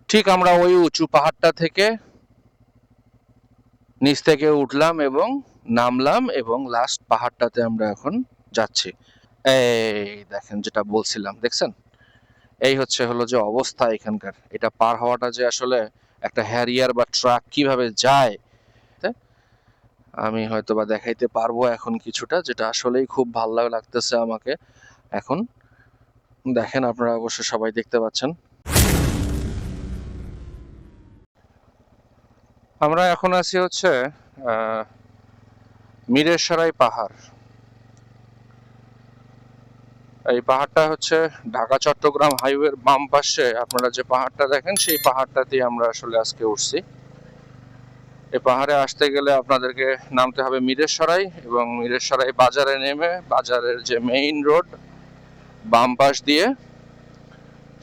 ঠিক আমরা ওই উঁচু পাহাড়টা থেকে নিচ থেকে উঠলাম এবং নামলাম এবং লাস্ট পাহাড়টাতে আমরা এখন যাচ্ছি। এই দেখেন, যেটা বলছিলাম, দেখছেন? এই হলো যে অবস্থা এখানকার। এটা পার হওয়াটা যে আসলে একটা হ্যারিয়ার বা ট্রাক কিভাবে যায়, আমি হয়তো বা দেখাইতে পারবো এখন কিছুটা, যেটা আসলেই খুব ভালো লাগতেছে আমাকে এখন। দেখেন, আপনারা অবশ্য সবাই দেখতে পাচ্ছেন। আমরা এখন আছি মিরেরসরাই পাহাড়। এই পাহাড়টা ঢাকা চট্টগ্রাম হাইওয়ের বাম পাশে। আপনারা যে পাহাড়টা দেখেন, সেই পাহাড়টাতেই আমরা আসলে আজকে উঠছি। এই পাহাড়ে আসতে গেলে আপনাদেরকে নামতে হবে মিরেরসরাই, এবং মিরেরসরাই বাজারে নেমে বাজারের যে মেইন রোড বাম পাশ দিয়ে,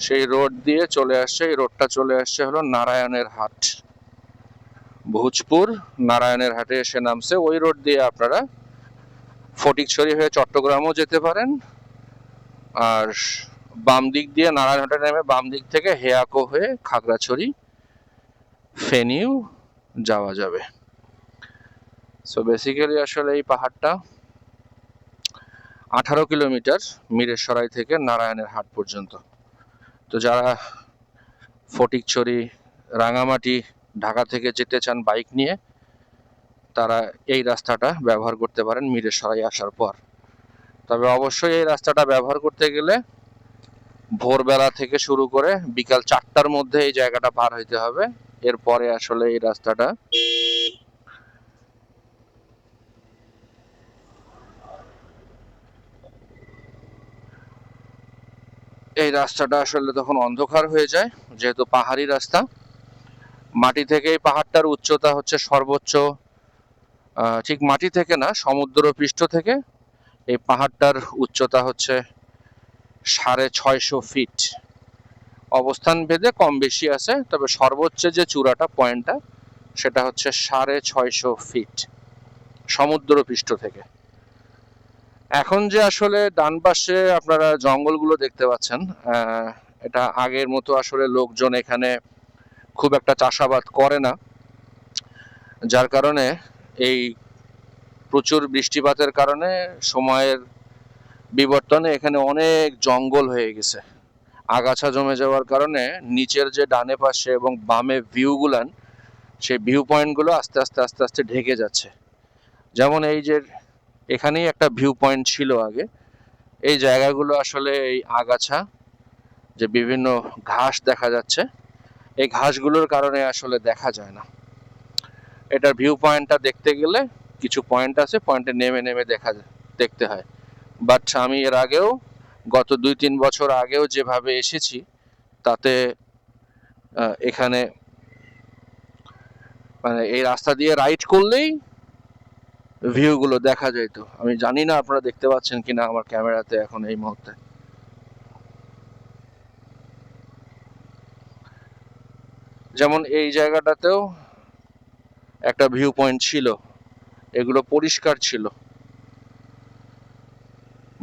সেই রোড দিয়ে চলে আসছে। এই রোডটা চলে আসছে হলো নারায়ণের হাট। ভোজপুর নারায়ণের হাটে এসে নামছে। ওই রোড দিয়ে আপনারা ফটিকছড়ি হয়ে চট্টগ্রামও যেতে পারেন, আর বাম দিক দিয়ে নারায়ণহাটে নেমে বাম দিক থেকে হেয়াকো হয়ে খাগড়াছড়ি, ফেনীও যাওয়া যাবে। সো বেসিক্যালি আসলে এই পাহাড়টা 18 কিলোমিটার মিরেরসরাই থেকে নারায়ণের হাট পর্যন্ত। তো যারা ফটিকছড়ি, রাঙামাটি, ঢাকা থেকে যেতে চান বাইক নিয়ে, তারা এই রাস্তাটা ব্যবহার করতে পারেন মিরেরসরাই আসার পর। তবে অবশ্যই এই রাস্তাটা ব্যবহার করতে গেলে ভোরবেলা থেকে শুরু করে বিকাল 4টার মধ্যে এই জায়গাটা পার হইতে হবে। এরপরে আসলে এই রাস্তাটা আসলে তখন অন্ধকার হয়ে যায়, যেহেতু পাহাড়ি রাস্তা। মাটি থেকে এই পাহাড়টার উচ্চতা সর্বোচ্চ, ঠিক মাটি থেকে না, সমুদ্র পৃষ্ঠ থেকে এই পাহাড়টার উচ্চতা 650 ফিট। অবস্থান ভেদে কম বেশি আছে, তবে সর্বোচ্চ যে চূড়াটা, পয়েন্টটা, সেটা 650 ফিট সমুদ্র পৃষ্ঠ থেকে। এখন যে আসলে ডান পাশে আপনারা জঙ্গলগুলো দেখতে পাচ্ছেন, এটা আগের মতো আসলে লোকজন এখানে খুব একটা চাষাবাদ করে না, যার কারণে এই প্রচুর বৃষ্টিপাতের কারণে সময়ের বিবর্তনে এখানে অনেক জঙ্গল হয়ে গেছে। আগাছা জমে যাওয়ার কারণে নিচের যে ডানে পাশে এবং বামে ভিউগুলান, সেই ভিউ পয়েন্টগুলো আস্তে আস্তে আস্তে আস্তে ঢেকে যাচ্ছে। যেমন এই যে এখানেই একটা ভিউ পয়েন্ট ছিল আগে। এই জায়গাগুলো আসলে এই আগাছা, যে বিভিন্ন ঘাস দেখা যাচ্ছে, এই ঘাসগুলোর কারণে আসলে দেখা যায় না। এটার ভিউ পয়েন্টটা দেখতে গেলে কিছু পয়েন্ট আছে, পয়েন্টে নেমে নেমে দেখতে হয়। বাট আমি এর আগেও, গত 2-3 বছর আগেও যেভাবে এসেছি, তাতে এখানে মানে এই রাস্তা দিয়ে রাইড করলেই ভিউগুলো দেখা যেত। আমি জানি না আপনারা দেখতে পাচ্ছেন কিনা আমার ক্যামেরাতে এখন এই মুহূর্তে। যেমন এই জায়গাটাতেও একটা ভিউ পয়েন্ট ছিল, এগুলো পরিষ্কার ছিল,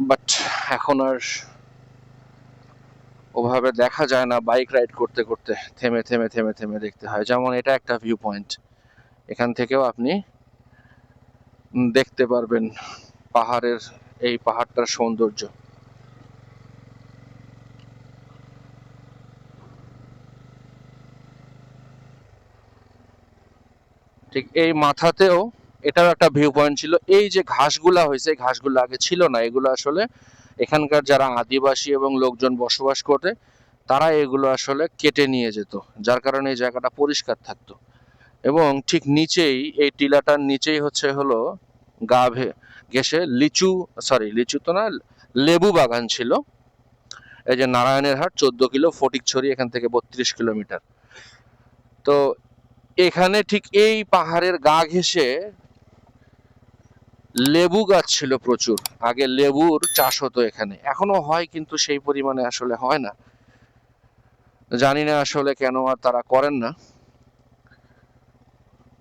বাট এখন আর ওভাবে দেখা যায় না। বাইক রাইড করতে করতে থেমে থেমে থেমে থেমে দেখতে হয়। যেমন এটা একটা ভিউ পয়েন্ট, এখান থেকেও আপনি দেখতে পারবেন এই পাহাড়টার সৌন্দর্য। ঠিক এই মাথাতেও এটাও একটা ভিউ পয়েন্ট ছিল। এই যে ঘাসগুলা হয়েছে, ঘাসগুলো আগে ছিল না। এগুলো আসলে এখানকার যারা আদিবাসী এবং লোকজন বসবাস করে, তারা এগুলো আসলে কেটে নিয়ে যেত, যার কারণে এই জায়গাটা পরিষ্কার থাকতো। এবং ঠিক নিচেই, এই টিলাটার নিচেই হলো গা ঘেঁষে লিচু তো না, লেবু বাগান ছিল। এই যে নারায়ণের হাট 14 কিলো, ফটিকছড়ি এখান থেকে 32 কিলোমিটার। তো এখানে ঠিক এই পাহাড়ের গা ঘেঁষে লেবু গাছ ছিল প্রচুর। আগে লেবুর চাষ হতো এখানে, এখনো হয়, কিন্তু সেই পরিমাণে আসলে হয় না। জানি না আসলে কেন আর তারা করেন না।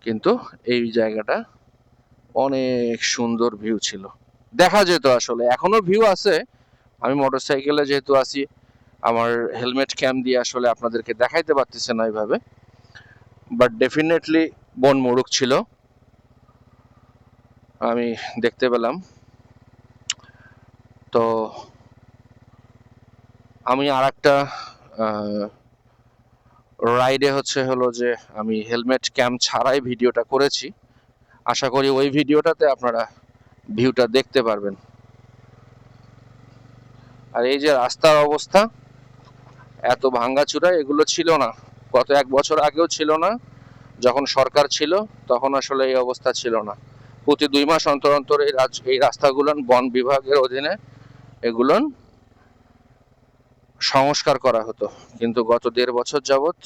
কিন্তু এই জায়গাটা অনেক সুন্দর ভিউ ছিল, দেখা যেত আসলে। এখনো ভিউ আছে। আমি মোটরসাইকেলে যেহেতু আছি, আমার হেলমেট ক্যাম দিয়ে আসলে আপনাদেরকে দেখাইতে পারতেছে না এইভাবে, বাট ডেফিনেটলি বন মোরগ ছিল, আমি দেখতে পেলাম। তো আমি আর একটা রাইডে হলো যে আমি হেলমেট ক্যাম ছাড়াই ভিডিওটা করেছি, আশা করি ওই ভিডিওটাতে আপনারা ভিউটা দেখতে পারবেন। আর এই যে রাস্তার অবস্থা, এত ভাঙ্গাচুরা এগুলো ছিল না, গত 1 বছর আগেও ছিল না, যখন সরকার ছিল তখন আসলে এই অবস্থা ছিল না। প্রতি 2 মাস অন্তর অন্তর এই রাস্তাগুলো বন বিভাগের অধীনে এগুলো সংস্কার করা হতো, কিন্তু গত 1.5 বছর যাবত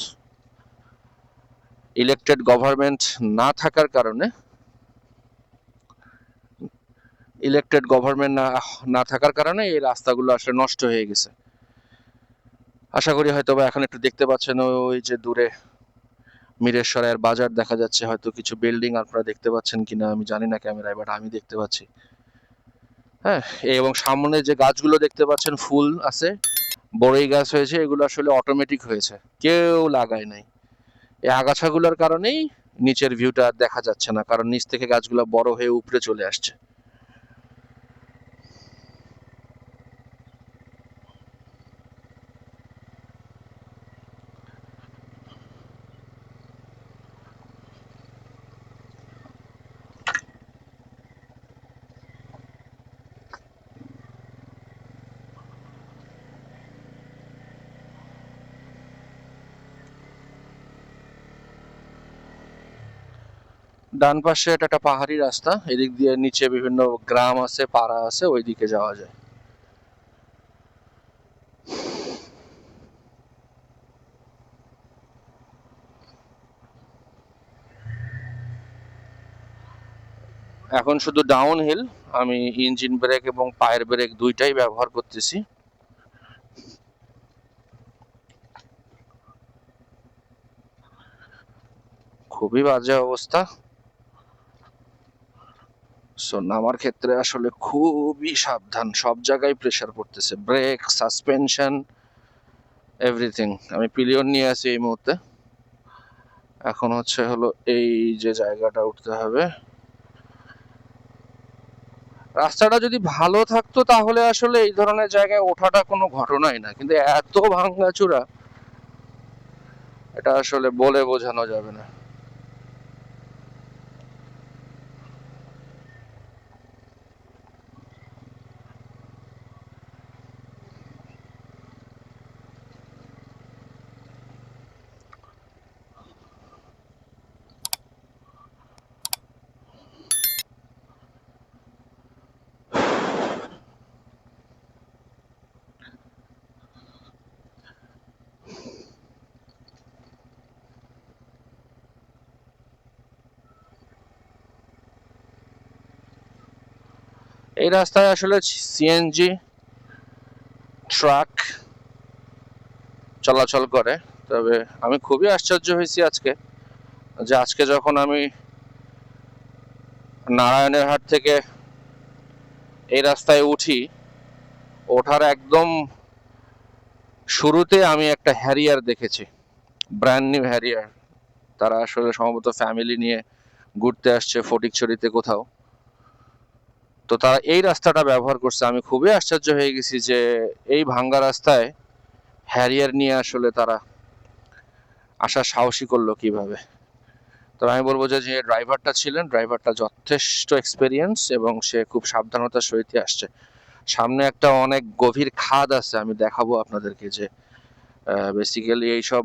ইলেকটেড গভর্নমেন্ট না থাকার কারণে না থাকার কারণে এই রাস্তাগুলো আসলে নষ্ট হয়ে গেছে। আশা করি হয়তো বা এখন একটু দেখতে পাচ্ছেন ওই যে দূরে মিরেশ্বরের বাজার দেখা যাচ্ছে, হয়তো কিছু বিল্ডিং আপনারা দেখতে পাচ্ছেন কিনা আমি জানি না ক্যামেরায়, বাট আমি দেখতে পাচ্ছি। হ্যাঁ, এবং সামনে যে গাছগুলো দেখতে পাচ্ছেন ফুল আছে, বড়ই গাছ হয়েছে, এগুলো আসলে অটোমেটিক হয়েছে, কেউ লাগায় নাই। এই আগাছাগুলোর কারণেই নিচের ভিউটা দেখা যাচ্ছে না, কারণ নিচ থেকে গাছগুলো বড় হয়ে উপরে চলে আসছে। ডান পাশে এটা একটা পাহাড়ি রাস্তা, এদিক দিয়ে নিচে বিভিন্ন গ্রাম আছে, পাড়া আছে, ওই দিকে যাওয়া যায়। এখন শুধু ডাউন হিল, আমি ইঞ্জিন ব্রেক এবং পায়ের ব্রেক দুইটাই ব্যবহার করতেছি। খুবই বাজে অবস্থা। সো নামার ক্ষেত্রে আসলে খুবই সাবধান, সব জায়গায় প্রেসার পড়তেছে, ব্রেক, সাসপেনশন, এভরিথিং। আমি পিলিয়ন নিয়ে আছি এই মুহূর্তে। এখন এই যে জায়গাটা উঠতে হবে। রাস্তাটা যদি ভালো থাকতো তাহলে আসলে এই ধরনের জায়গায় ওঠাটা কোনো ঘটনাই না, কিন্তু এত ভাঙাচোরা, এটা আসলে বলে বোঝানো যাবে না। এই রাস্তায় আসলে সিএনজি ট্রাক চলাচল করে। তবে আমি খুবই আশ্চর্য হয়েছি আজকে যখন আমি নারায়ণের হাট থেকে এই রাস্তায় ওঠার একদম শুরুতে আমি একটা হ্যারিয়ার দেখেছি, ব্র্যান্ড নিউ হ্যারিয়ার। তারা আসলে সম্ভবত ফ্যামিলি নিয়ে ঘুরতে আসছে ফটিকছড়িতে কোথাও, তো তারা এই রাস্তাটা ব্যবহার করছে। আমি খুবই আশ্চর্য হয়ে গেছি যে এই ভাঙ্গা রাস্তায় হ্যারিয়ার নিয়ে আসলে তারা আসার সাহসী করলো কিভাবে। তো আমি বলবো যে ড্রাইভারটা যথেষ্ট এক্সপেরিয়েন্স এবং সে খুব সাবধানতার সহিত আসছে। সামনে একটা অনেক গভীর খাদ আছে, আমি দেখাবো আপনাদেরকে, যে বেসিক্যালি এইসব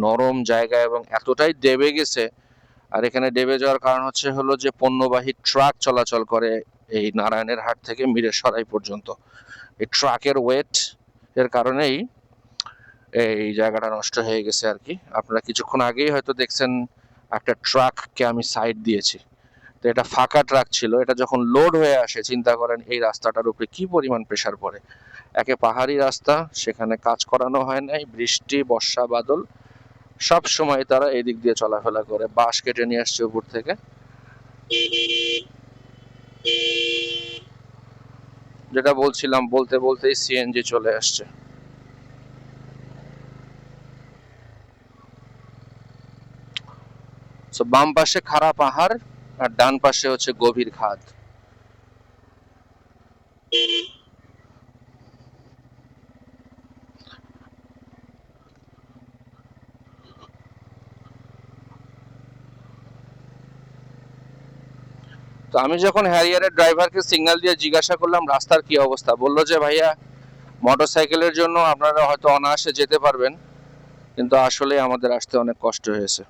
নরম জায়গা এবং এতটাই দেবে গেছে। আর এখানে ডেবে যাওয়ার কারণ যে পণ্যবাহী ট্রাক চলাচল করে এই নারায়ণের হাট থেকে মিরের পর্যন্ত। এই ট্রাকের ওয়েট এর কারণেই এই জায়গাটা নষ্ট হয়ে গেছে আর কি। আপনারা কিছুক্ষণ আগেই হয়তো দেখছেন একটা ট্রাককে আমি সাইড দিয়েছি, তো এটা ফাঁকা ট্রাক ছিল। এটা যখন লোড হয়ে আসে, চিন্তা করেন এই রাস্তাটার উপরে কি পরিমাণ প্রেসার পড়ে। একে পাহাড়ি রাস্তা, সেখানে কাজ করানো হয় নাই, বৃষ্টি, বর্ষা, বাদল সব সময় তারা এদিক দিয়ে চলাফেরা করে। বাঁশ কেটে নিয়ে আসছে উপর থেকে। যেটা বলছিলাম, বলতে বলতেই সিএনজি চলে আসছে। সো বাম পাশে খাড়া পাহাড় আর ডান পাশে হচ্ছে গভীর খাদ। তো আমি যখন হ্যারিয়ারের ড্রাইভারকে সিগন্যাল দিয়ে জিজ্ঞাসা করলাম রাস্তার কি অবস্থা, বললো যে ভাইয়া মোটরসাইকেলের জন্য আপনারা হয়তো অনায়াসে যেতে পারবেন, কিন্তু আসলে আমাদের আসতে অনেক কষ্ট হয়েছে।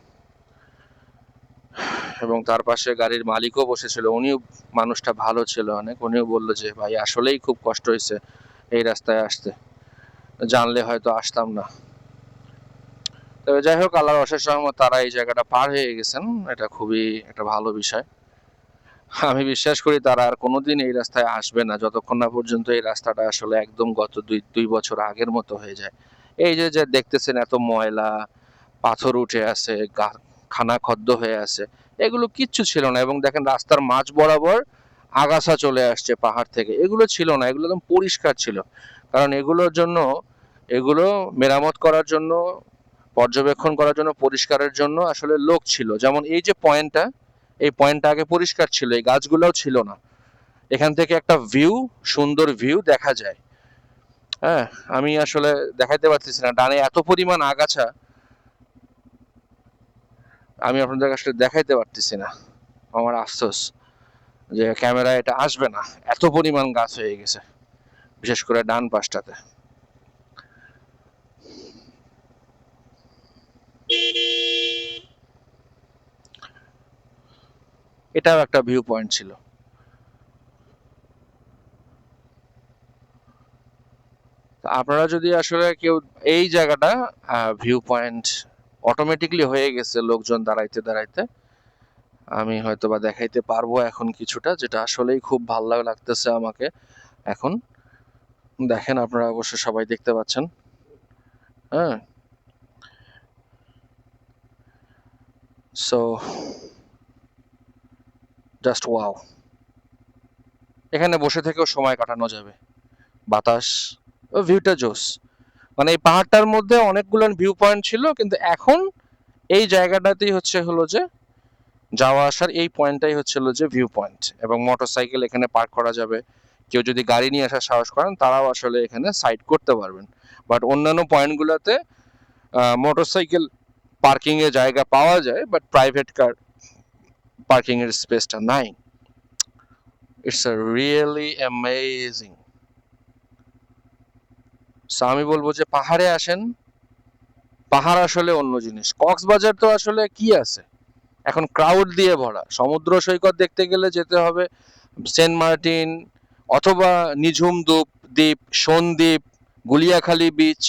এবং তার পাশে গাড়ির মালিকও বসেছিল, উনিও মানুষটা ভালো ছিল অনেক, উনিও বললো যে ভাই আসলেই খুব কষ্ট হয়েছে এই রাস্তায় আসতে, জানলে হয়তো আসতাম না। তবে যাই হোক, আল্লাহর অশেষ রহমত তারা এই জায়গাটা পার হয়ে গেছেন, এটা খুবই একটা ভালো বিষয়। আমি বিশ্বাস করি তারা আর কোনোদিন এই রাস্তায় আসবে না যতক্ষণ না পর্যন্ত এই রাস্তাটা আসলে একদম গত দুই বছর আগের মতো হয়ে যায়। এই যে যে দেখতেছেন এত ময়লা, পাথর উঠে আছে, খানা খদ্দ হয়ে আছে, এগুলো কিচ্ছু ছিল না। এবং দেখেন রাস্তার মাঝ বরাবর আগাছা চলে আসছে পাহাড় থেকে, এগুলো ছিল না, এগুলো একদম পরিষ্কার ছিল। কারণ এগুলোর জন্য, এগুলো মেরামত করার জন্য, পর্যবেক্ষণ করার জন্য, পরিষ্কারের জন্য আসলে লোক ছিল। যেমন এই যে পয়েন্টটা, এই পয়েন্টটা আগে পরিষ্কার ছিল, এই গাছগুলোও ছিল না। এখান থেকে একটা ভিউ, সুন্দর ভিউ দেখা যায়। হ্যাঁ, আমি আসলে দেখাইতে পারতেছি না, ডানে এত পরিমাণ আগাছা আমি আপনাদের আসলে দেখাইতে পারতেছি না। আমার আফসোস যে ক্যামেরায় এটা আসবে না, এত পরিমাণ গাছ হয়ে গেছে, বিশেষ করে ডান পাশটাতে। এটাও একটা ভিউ পয়েন্ট ছিল। আপনারা যদি আসলে কেউ এই জায়গাটা ভিউ পয়েন্ট অটোমেটিকলি হয়ে গেছে লোকজন দাঁড়াইতে দাঁড়াইতে, আমি হয়তো বা দেখাইতে পারবো এখন কিছুটা, যেটা আসলেই খুব ভালো লাগতেছে আমাকে এখন। দেখেন আপনারা অবশ্য সবাই দেখতে পাচ্ছেন। হ্যাঁ, সো জাস্ট ওয়াও। এখানে বসে থেকেও সময় কাটানো যাবে, বাতাস, ভিউটা জোস। মানে এই পাহাড়টার মধ্যে অনেকগুলো ভিউ পয়েন্ট ছিল, কিন্তু এখন এই জায়গাটাতেই হলো যে যাওয়া আসার এই পয়েন্টটাই হচ্ছিল যে ভিউ পয়েন্ট, এবং মোটরসাইকেল এখানে পার্ক করা যাবে। কেউ যদি গাড়ি নিয়ে আসার সাহস করেন তারাও আসলে এখানে সাইড করতে পারবেন। বাট অন্যান্য পয়েন্টগুলোতে মোটরসাইকেল পার্কিং এর জায়গা পাওয়া যায়, বাট প্রাইভেট কার পার্কিং এর স্পেসটা নাই। It's a really amazing. So আমি বলবো যে পাহাড়ে আসেন, পাহাড় আসলে অন্য জিনিস। কক্সবাজার তো আসলে কি আছে, এখন ক্রাউড দিয়ে ভরা। সমুদ্র সৈকত দেখতে গেলে যেতে হবে সেন্ট মার্টিন, অথবা নিঝুম দ্বীপ, সন্দ্বীপ, গুলিয়াখালী বিচ,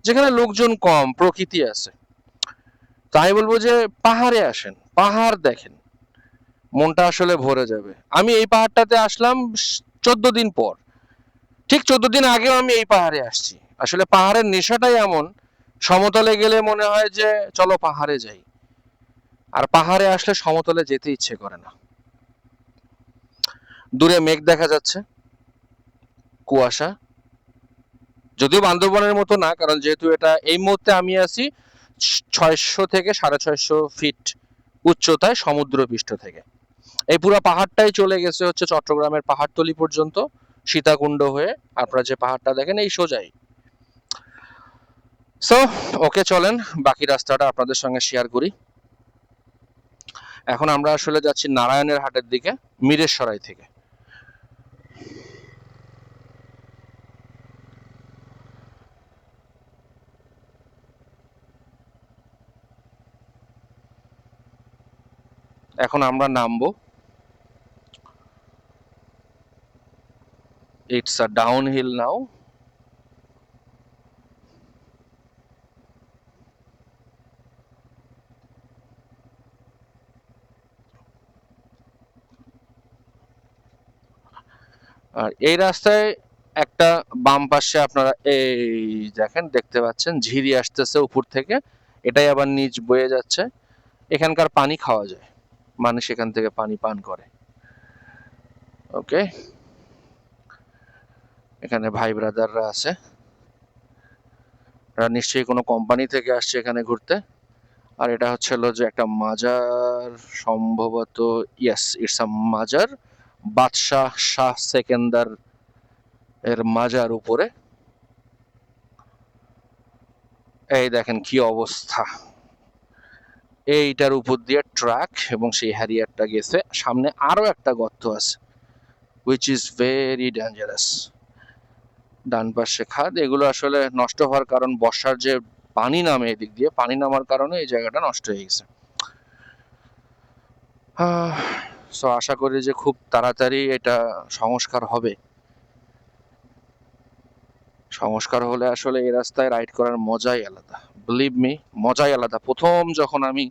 যেখানে লোকজন কম, প্রকৃতি আছে। তাই বলবো যে পাহাড়ে আসেন, পাহাড় দেখেন, মনটা আসলে ভরে যাবে। আমি এই পাহাড়টাতে আসলাম 14 দিন পর। ঠিক 14 দিন আগেও আমি এই পাহাড়ে আসছি। আসলে পাহাড়ের নেশাটাই এমন, সমতলে গেলে মনে হয় যে চলো পাহাড়ে যাই, আর পাহাড়ে আসলে সমতলে যেতে ইচ্ছে করে না। দূরে মেঘ দেখা যাচ্ছে, কুয়াশা, যদিও বান্দরবনের মতো না, কারণ যেহেতু এটা এই মুহূর্তে আমি আছি 600 থেকে 650 ফিট উচ্চতায় সমুদ্র পৃষ্ঠ থেকে। এই পুরো পাহাড়টাই চলে গেছে হচ্ছে চট্টগ্রামের পাহাড়তলি পর্যন্ত, সীতাকুণ্ড হয়ে আপনারা যে পাহাড়টা দেখেন এই সোজাই। সো ওকে, চলেন বাকি রাস্তাটা আপনাদের সঙ্গে শেয়ার করি। এখন আমরা আসলে যাচ্ছি নারায়ণের হাটের দিকে, মিরেশ্বরাই থেকে। এখন আমরা নামবো। ইটস আ ডাউনহিল নাও। আর এই রাস্তায় একটা বাম পাশে আপনারা এই দেখেন, দেখতে পাচ্ছেন ঝিরি আসতেছে উপর থেকে, এটাই আবার নিচ বয়ে যাচ্ছে। এখানকার পানি খাওয়া যায়, মানুষ এখান থেকে পানি পান করে। ওকে, এখানে ভাই ব্রাদাররা আছে, এরা নিশ্চয়ই কোনো কোম্পানি থেকে আসছে এখানে ঘুরতে। আর এটা হচ্ছে হলো যে একটা মাজার, সম্ভবত ইয়েস ইটস আ মাজার, বাদশাহ শাহ সেকেন্দার এর মাজার উপরে। এই দেখেন কি অবস্থা, এইটার উপর দিয়ে ট্রাক এবং সেই হ্যারিয়ারটা গেছে, সামনে আরো একটা গর্ত আছে which is very dangerous। ডান পাশে খাদ, এগুলো আসলে নষ্ট হওয়ার কারণ বর্ষার যে পানি নামে এদিক দিয়ে, পানি নামার কারণে এই জায়গাটা নষ্ট হয়ে গেছে। সো আশা করি যে খুব তাড়াতাড়ি এটা সংস্কার হবে। সংস্কার হলে আসলে এই রাস্তায় রাইড করার মজাই আলাদা, বিলিভ মি, মজাই আলাদা। প্রথম যখন আমি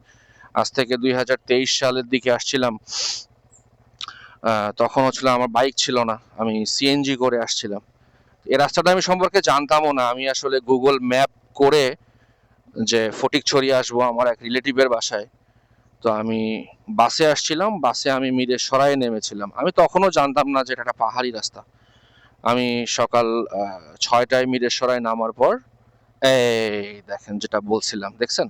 আজ থেকে 2023 সালের দিকে আসছিলাম, তখন হচ্ছিল আমার বাইক ছিল না, আমি সিএনজি করে আসছিলাম। এই রাস্তাটা আমি সম্পর্কে জানতামও না, আমি আসলে গুগল ম্যাপ করে যে ফটিকছড়ি আসবো আমার এক রিলেটিভের বাসায়, তো আমি বাসে আসছিলাম, বাসে আমি মিরেশরায় নেমেছিলাম। আমি তখনও জানতাম না যে এটা একটা পাহাড়ি রাস্তা। আমি সকাল 6টায় মিরেশরায় নামার পর এই দেখেন যেটা বলছিলাম, দেখছেন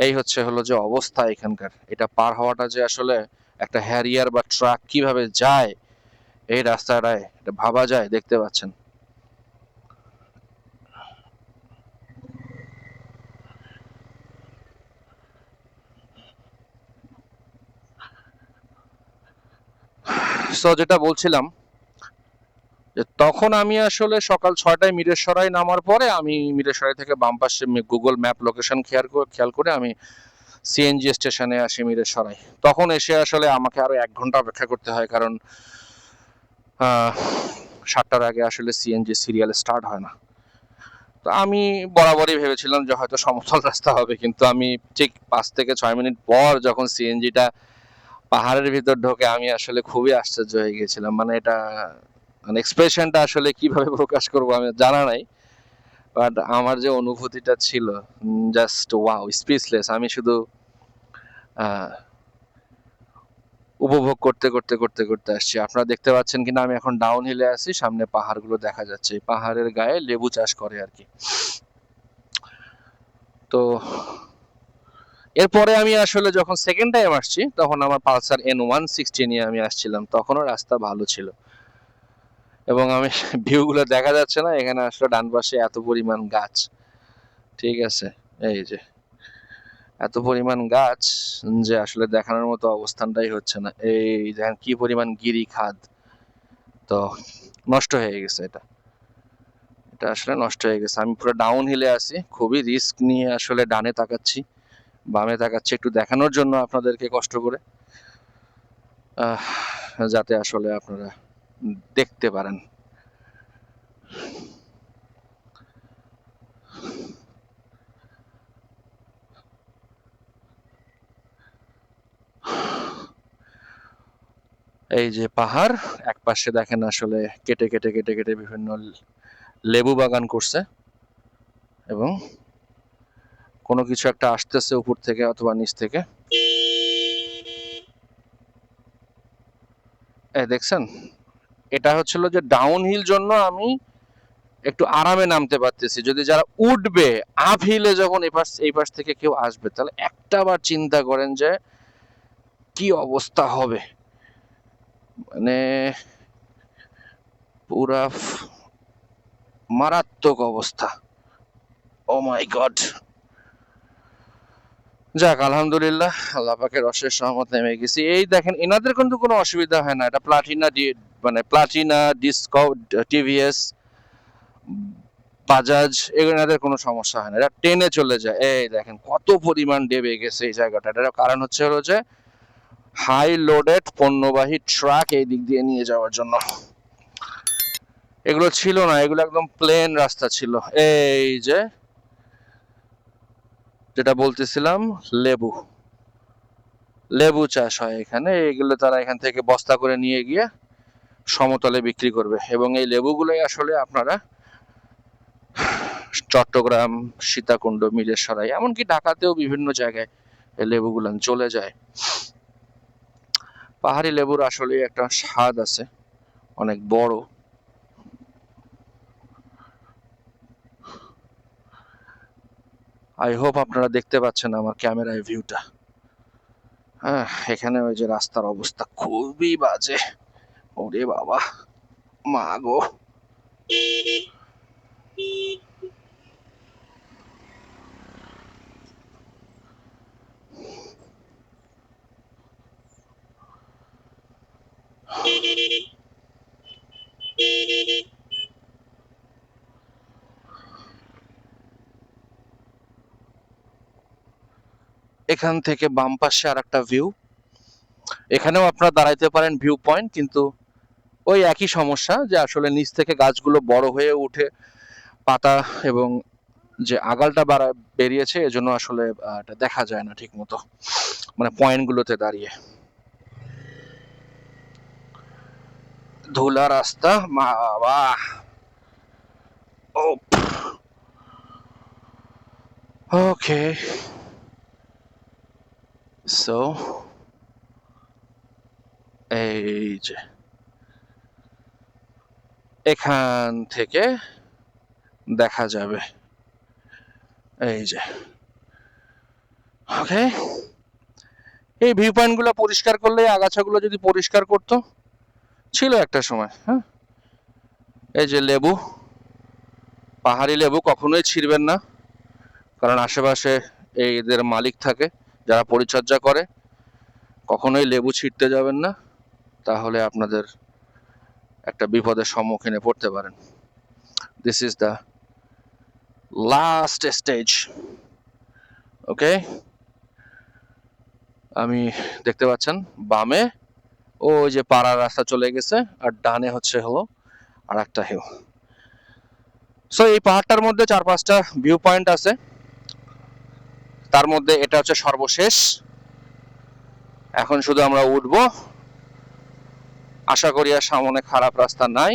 এই হলো যে অবস্থা এখানকার। এটা পার হওয়াটা যে আসলে একটা হ্যারিয়ার বা ট্রাক কিভাবে যায় এই রাস্তাটায়, এটা ভাবা যায়, দেখতে পাচ্ছেন। সো যেটা বলছিলাম যে তখন আমি আসলে সকাল 6টায় মিরেশরায় নামার পরে আমি মিরেশরাই থেকে বাম পাশে গুগল ম্যাপ লোকেশন খেয়াল করে আমি সিএনজি স্টেশনে আসি মিরেশরাই। তখন এসে আসলে আমাকে আরো 1 ঘন্টা অপেক্ষা করতে হয়, কারণ 7টার আগে আসলে সিএনজি সিরিয়াল স্টার্ট হয় না। তো আমি বরাবরই ভেবেছিলাম যে হয়তো সমতল রাস্তা হবে, কিন্তু আমি ঠিক 5 থেকে 6 মিনিট পর যখন সিএনজিটা পাহাড়ের ভিতর ঢোকে, আমি আসলে খুবই আশ্চর্য হয়ে গেছিলাম। মানে এটা, মানে এক্সপ্রেশনটা আসলে কিভাবে প্রকাশ করবো আমি জানা নাই, বাট আমার যে অনুভূতিটা ছিল জাস্ট ওয়াও, স্পিচলেস। আমি শুধু উপভোগ করতে করতে করতে করতে আসছি। আপনারা দেখতে পাচ্ছেন কিনা আমি এখন ডাউন হিলে আছি, সামনে পাহাড়গুলো দেখা যাচ্ছে, পাহাড়ের গায়ে লেবু চাষ করে আর কি। তো এরপরে আমি আসলে যখন সেকেন্ড টাইম আসছি, তখন আমার পালসার N160 নিয়ে আমি আসছিলাম, তখনও রাস্তা ভালো ছিল এবং আমি ভিউগুলো দেখা যাচ্ছে না এখানে আসলে ডান পাশে এত পরিমাণ গাছ, ঠিক আছে, এই যে এত পরিমাণ গাছ যে আসলে দেখানোর মতো অবস্থানটাই হচ্ছে না। এই দেখেন কি পরিমাণ গিরি খাদ, তো নষ্ট হয়ে গেছে এটা, এটা আসলে নষ্ট হয়ে গেছে। আমি পুরো ডাউন হিলে আছি, খুবই রিস্ক নিয়ে আসলে ডানে তাকাচ্ছি, বামে তাকাচ্ছি একটু দেখানোর জন্য আপনাদেরকে কষ্ট করে, যাতে আসলে আপনারা দেখতে পারেন। এই যে পাহাড়, এক পাশে দেখেন আসলে কেটে কেটে কেটে কেটে বিভিন্ন লেবু বাগান করছে, এবং কোনো কিছু একটা আসতেছে উপর থেকে অথবা নিচ থেকে। এই দেখছেন, এটা হচ্ছিল যে ডাউন হিল জন্য আমি একটু আরামে নামতে পারতেছি। যদি যারা উঠবে আপ হিলে, যখন এই পাশ থেকে কেউ আসবে, তাহলে একটা বার চিন্তা করেন যে কি অবস্থা হবে। মানে পুরা মারাত্মক অবস্থা। ও মাই গড। যাক আলহামদুলিল্লাহ, আল্লাহ পাকের অশেষ রহমত নেমে গেছি। এই দেখেন এনাদের কিন্তু কোনো অসুবিধা হয় না, এটা মানে প্লাটিনা ডিসকো টিভিএস বাজাজ, এনাদের কোনো সমস্যা হয় না, এটা টেনে চলে যায়। এই দেখেন কত পরিমাণ ডেবে গেছে এই জায়গাটা। এটার কারণ হলো যে হাই লোডেড পণ্যবাহী ট্রাক এই দিক দিয়ে নিয়ে যাওয়ার জন্য। এগুলো ছিল না, এগুলো একদম প্লেন রাস্তা ছিল। এই যে যেটা বলতেছিলাম, লেবু লেবু চাষ হয় এখানে, এগুলো তারা এখান থেকে বস্তা করে নিয়ে গিয়ে সমতলে বিক্রি করবে, এবং এই লেবুগুলোই আসলে আপনারা চট্টগ্রাম, সীতাকুণ্ড, মিরেশরাই, এমনকি ঢাকাতেও বিভিন্ন জায়গায় এই লেবুগুলো চলে যায়। পাহাড়ি লেবুর আসলে একটা স্বাদ আছে, অনেক বড়। আই হোপ আপনারা দেখতে পাচ্ছেন আমার ক্যামেরায় ভিউটা। হ্যাঁ, এখানে ওই যে রাস্তার অবস্থা খুবই বাজে। ওরে বাবা, মা গো। এখান থেকে বাম পাশে আর একটা ভিউ, এখানেও আপনারা দাঁড়াইতে পারেন ভিউ পয়েন্ট, কিন্তু ওই একই সমস্যা যে আসলে নিচ থেকে গাছগুলো বড় হয়ে উঠে পাতা এবং যে আগালটা বেরিয়েছে, এজন্য আসলে এটা দেখা যায় না ঠিক মতো, মানে পয়েন্টগুলোতে দাঁড়িয়ে। ধুলা রাস্তা, বাবা। ওকে, সো এই যে এখান থেকে দেখা যাবে, এই যে। ওকে, এই ভিউ পয়েন্ট গুলো পরিষ্কার করলে, আগাছাগুলো যদি পরিষ্কার করতো, ছিল একটা সময়। হ্যাঁ, এই যে লেবু, পাহাড়ি লেবু কখনোই ছিঁড়বেন না, কারণ আশেপাশে এদের মালিক থাকে যারা পরিচর্যা করে। কখনোই লেবু ছিঁড়তে যাবেন না, তাহলে আপনাদের একটা বিপদের সম্মুখীনে পড়তে পারেন। This is the last stage. Okay, আমি দেখতে পাচ্ছেন বামে ওই যে পাড়ার রাস্তা চলে গেছে, আর ডানে হলো আর একটা হিল। সো এই পাহাড়টার মধ্যে 4-5টা ভিউ পয়েন্ট আছে, তার মধ্যে এটা হচ্ছে সর্বশেষ। এখন শুধু আমরা উঠবো, আশা করি আর সামনে খারাপ রাস্তা নাই।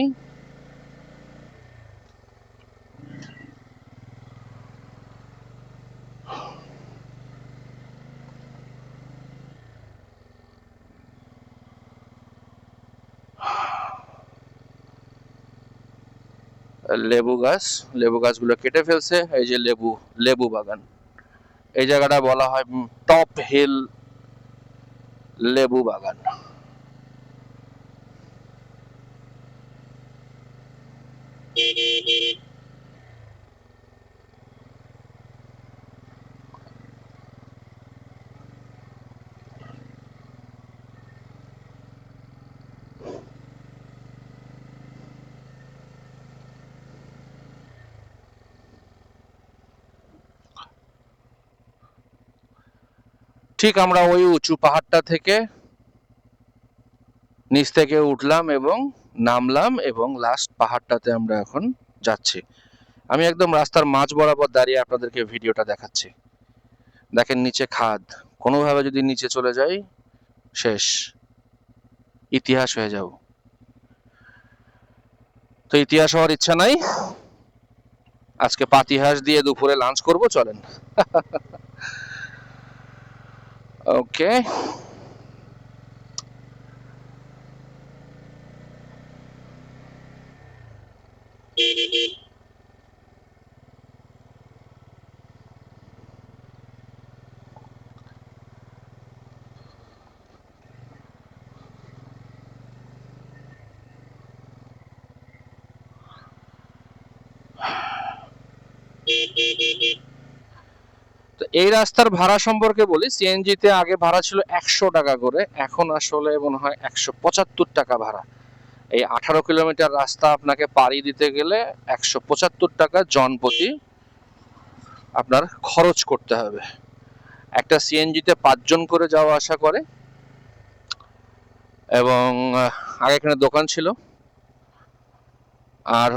লেবু গাছ, লেবু গাছগুলো কেটে ফেলছে। এই যে লেবু বাগান, এই জায়গাটা বলা হয় টপ হিল লেবু বাগান। ঠিক আমরা ওই উঁচু পাহাড়টা থেকে নিচ থেকে উঠলাম এবং নামলাম, এবং লাস্ট পাহাড়টাতে আমরা এখন যাচ্ছি। আমি একদম রাস্তার মাঝ বরাবর দাঁড়িয়ে আপনাদেরকে ভিডিওটা দেখাচ্ছি। দেখেন নিচে খাদ, কোনোভাবে যদি নিচে চলে যাই শেষ, ইতিহাস হয়ে যাব। তো ইতিহাস হওয়ার ইচ্ছা নাই, আজকে পাতিহাস দিয়ে দুপুরে লাঞ্চ করব, চলেন। ওকে, তো এই রাস্তার ভাড়া সম্পর্কে বলি। সিএনজি তে আগে ভাড়া ছিল 100 টাকা করে, এখন আসলে মনে হয় 175 টাকা ভাড়া। এই 18 কিলোমিটার রাস্তা আপনাকে পাড়ি দিতে গেলে 175 টাকা জনপ্রতি আপনার খরচ করতে হবে। একটা সিএনজি তে 5 জন করে যাওয়া আসা করে, এবং আগে এখানে দোকান ছিল। আর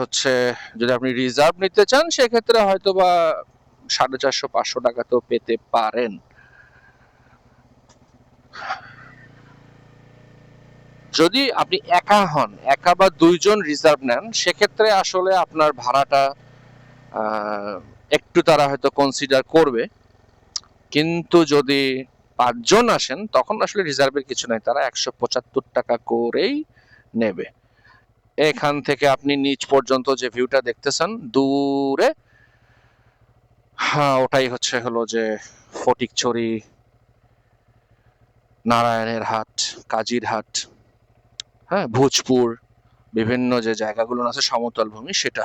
যদি আপনি রিজার্ভ নিতে চান, সেক্ষেত্রে হয়তো বা 450-500 টাকা তো পেতে পারেন। যদি আপনি একা হন, একা বা 2 জন রিজার্ভ নেন, সেক্ষেত্রে আসলে আপনার ভাড়াটা একটু তারা হয়তো কনসিডার করবে। কিন্তু যদি 5 জন আসেন, তখন আসলে রিজার্ভের কিছু নাই, তারা 175 টাকা করেই নেবে। এখান থেকে আপনি নিচ পর্যন্ত যে ভিউটা দেখতেছেন দূরে, হ্যাঁ, ওটাই হলো যে ফটিকছড়ি, নারায়ণের হাট, কাজির হাট, হ্যাঁ, ভোজপুর, বিভিন্ন যে জায়গাগুলো আছে সমতল ভূমি, সেটা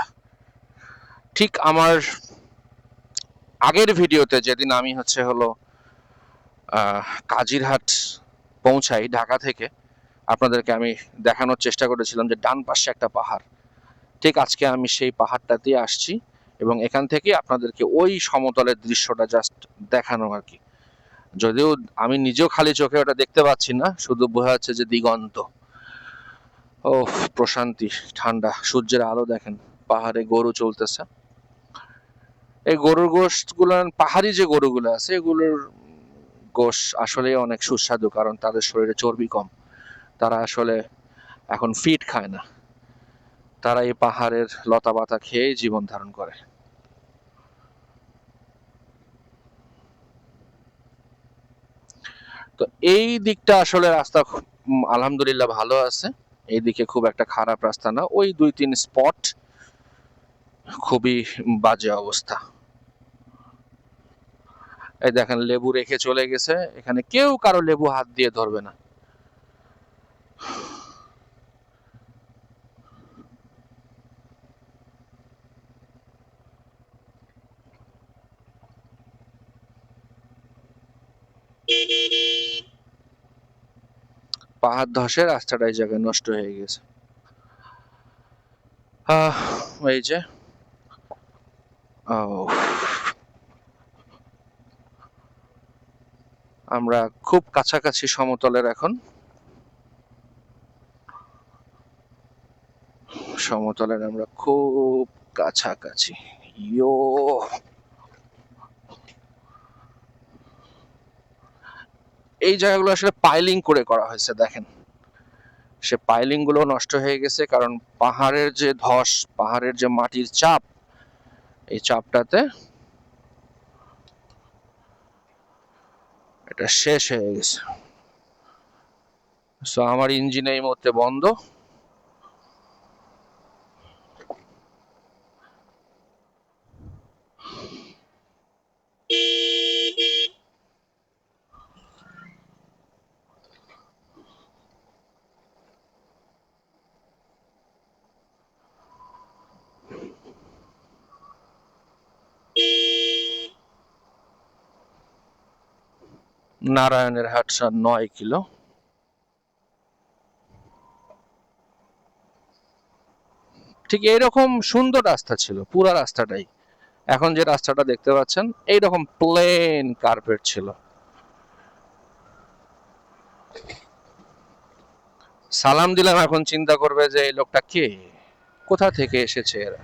ঠিক আমার আগের ভিডিওতে যেদিন আমি কাজিরহাট পৌঁছাই ঢাকা থেকে, আপনাদেরকে আমি দেখানোর চেষ্টা করেছিলাম যে ডান পাশে একটা পাহাড়, ঠিক আজকে আমি সেই পাহাড়টাতে আসছি এবং এখান থেকে আপনাদেরকে ওই সমতলের দৃশ্যটা জাস্ট দেখানো আর কি। যদিও আমি নিজেও খালি চোখে ওটা দেখতে পাচ্ছি না, শুধু বোঝা যাচ্ছে যে দিগন্ত। ও, প্রশান্তি, ঠান্ডা, সূর্যের আলো দেখেন, পাহাড়ে গরু চলতেছে। এই গরুর গোশত গুলো, পাহাড়ি যে গরুগুলো আছে এগুলোর গোশ আসলে অনেক সুস্বাদু, কারণ তাদের শরীরে চর্বি কম। তারা আসলে এখন ফিট খায় না, তারা এই পাহাড়ের লতা পাতা খেয়ে জীবন ধারণ করে। তো এই দিকটা আসলে রাস্তা আলহামদুলিল্লাহ ভালো আছে, এইদিকে খুব একটা খারাপ রাস্তা না। ওই 2-3 স্পট খুবই বাজে অবস্থা। এই দেখেন লেবু রেখে চলে গেছে, এখানে কেউ কারো লেবু হাত দিয়ে ধরবে না। পাহাড় ধসে রাস্তাটা এই জায়গায় নষ্ট হয়ে গেছে। এই যে আমরা খুব কাছাকাছি সমতলের, এখন সমতলের আমরা খুব কাছাকাছি। ইয়ো, এই জায়গাগুলো আসলে পাইলিং করে করা হয়েছে, দেখেন সে পাইলিং গুলো নষ্ট হয়ে গেছে, কারণ পাহাড়ের যে ধস, পাহাড়ের যে মাটির চাপ, এই চাপটাতে এটা শেষ হয়ে গেছে। সো আমার ইঞ্জিন এই মুহূর্তে বন্ধ। নারায়ণের হাট 9 কিলো। ঠিক এইরকম সুন্দর রাস্তা ছিল পুরা রাস্তাটাই। এখন যে রাস্তাটা দেখতে পাচ্ছেন এইরকম প্লেন কার্পেট ছিল। সালাম দিলাম, এখন চিন্তা করবে যে এই লোকটা কে, কোথা থেকে এসেছে এরা।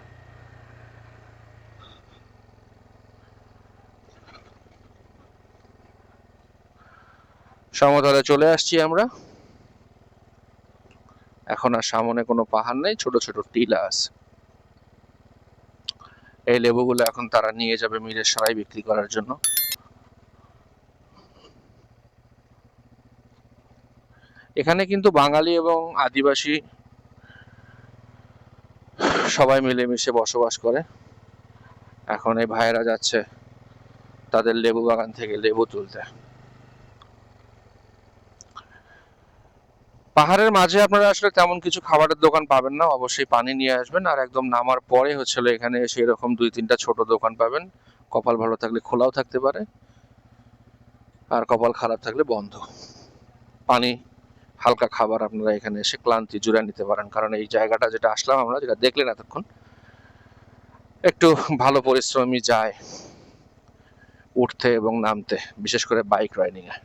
সমতলে চলে আসছি আমরা, এখন আর সামনে কোনো পাহাড় নেই, ছোট ছোট টিলা আছে। এই লেবুগুলো এখন তারা নিয়ে যাবে মিলের সারাই বিক্রি করার জন্য। এখানে কিন্তু বাঙালি এবং আদিবাসী সবাই মিলেমিশে বসবাস করে। এখন এই ভাইয়েরা যাচ্ছে তাদের লেবু বাগান থেকে লেবু তুলতে। পাহাড়ের মাঝে আপনারা আসলে তেমন কিছু খাবারের দোকান পাবেন না, অবশ্যই পানি নিয়ে আসবেন। আর একদম নামার পরে এখানে এসে এরকম 2-3টা ছোট দোকান পাবেন, কপাল ভালো থাকলে খোলাও থাকতে পারে, আর কপাল খারাপ থাকলে বন্ধ। পানি, হালকা খাবার আপনারা এখানে এসে ক্লান্তি জুড়ে নিতে পারেন, কারণ এই জায়গাটা যেটা আসলাম আমরা, যেটা দেখলেন এতক্ষণ, একটু ভালো পরিশ্রমী যায় উঠতে এবং নামতে, বিশেষ করে বাইক রাইডিং এ।